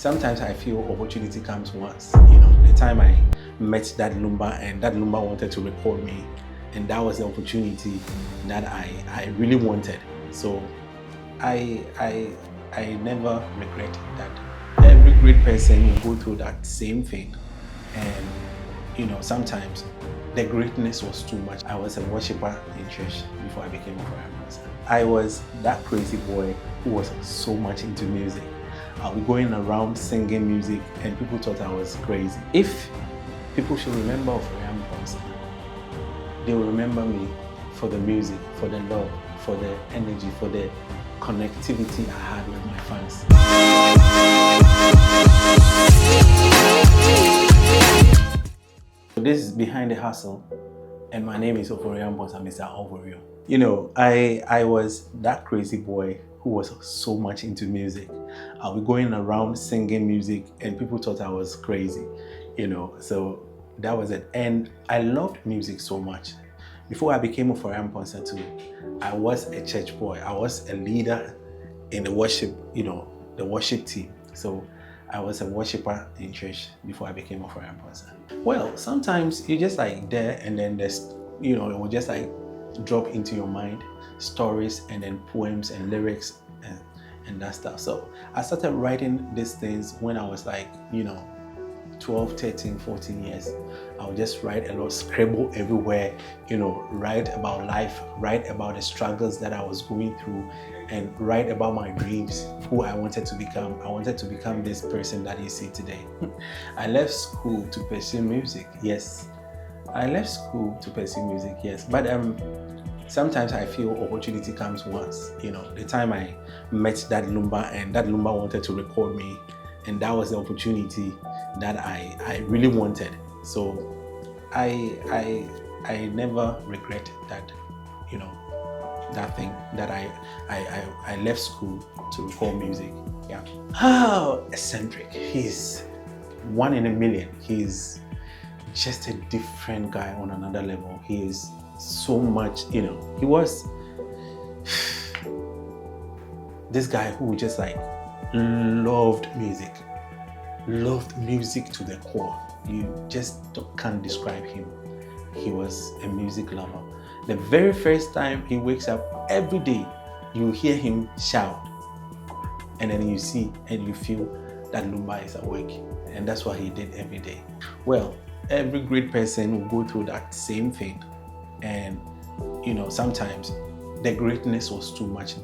Sometimes I feel opportunity comes once. The time I met that Lumba and that Lumba wanted to record me, and that was the opportunity that I really wanted. So I never regret that. Every great person will go through that same thing, and sometimes the greatness was too much. I was a worshiper in church before I became a choir master. I was that crazy boy who was so much into music. I'll be going around singing music and people thought I was crazy. If people should remember Ofori Amponsah, they will remember me for the music, for the love, for the energy, for the connectivity I had with my fans. This is Behind the Hustle, and my name is Ofori Amponsah, Mr. Ofori. I was that crazy boy who was so much into music. I'll be going around singing music and people thought I was crazy, so that was it. And I loved music so much. Before I became Ofori Amponsah too, I was a church boy. I was a leader in the worship, the worship team. So I was a worshiper in church before I became Ofori Amponsah. Well, sometimes you just like there and then there's, it will just like drop into your mind stories and then poems and lyrics and that stuff. So I started writing these things when I was like, 12, 13, 14 years. I would just write a lot, scribble everywhere, write about life, write about the struggles that I was going through, and write about my dreams, who I wanted to become. I wanted to become this person that you see today. I left school to pursue music, yes. I left school to pursue music, yes. But sometimes I feel opportunity comes once. The time I met that Lumba and that Lumba wanted to record me, and that was the opportunity that I really wanted. So I never regret that, that thing that I left school to record music. Yeah. How eccentric. He's one in a million. He's just a different guy on another level. He is so much, he was this guy who just like loved music to the core. You just can't describe him. He was a music lover. The very first time he wakes up every day, you hear him shout, and then you see and you feel that Lumba is awake, and that's what he did every day. Well, every great person will go through that same thing, and sometimes the greatness was too much.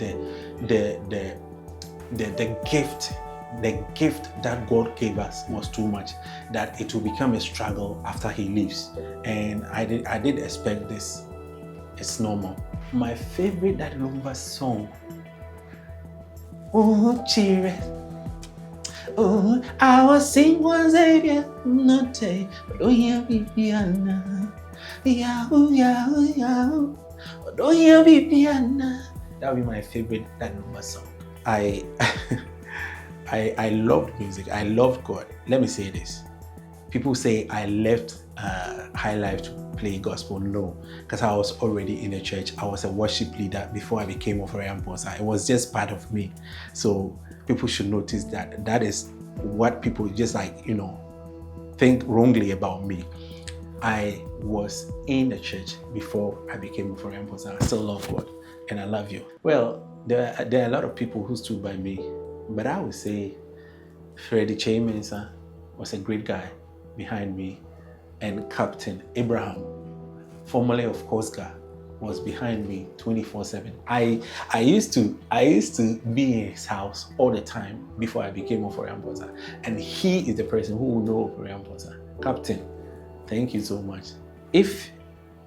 The gift that God gave us was too much, that it will become a struggle after he leaves. And I did expect this. It's normal. My favorite that Lumba song, oh cheer, oh I was sing one Xavier, not a don't hear piano, yahoo yahoo yahoo, don't hear piano. That would be my favorite that Lumba song. I loved music. I loved God. Let me say this. People say I left High Life to play gospel. No, because I was already in the church. I was a worship leader before I became Ofori Amponsah. It was just part of me. So people should notice that. That is what people just like, think wrongly about me. I was in the church before I became Ofori Amponsah. I still love God and I love you. Well, there are a lot of people who stood by me. But I would say Freddie Mensah was a great guy behind me, and Captain Abraham, formerly of Coast Guard, was behind me 24/7. I used to be in his house all the time before I became Ofori Amponsah, and he is the person who will know Ofori Amponsah. Captain, thank you so much. If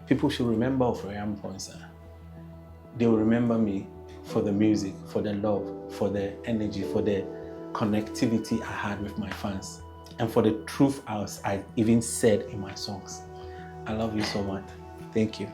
people should remember Ofori Amponsah, they will remember me for the music, for the love, for the energy, for the connectivity I had with my fans, and for the truth I even said in my songs. I love you so much. Thank you.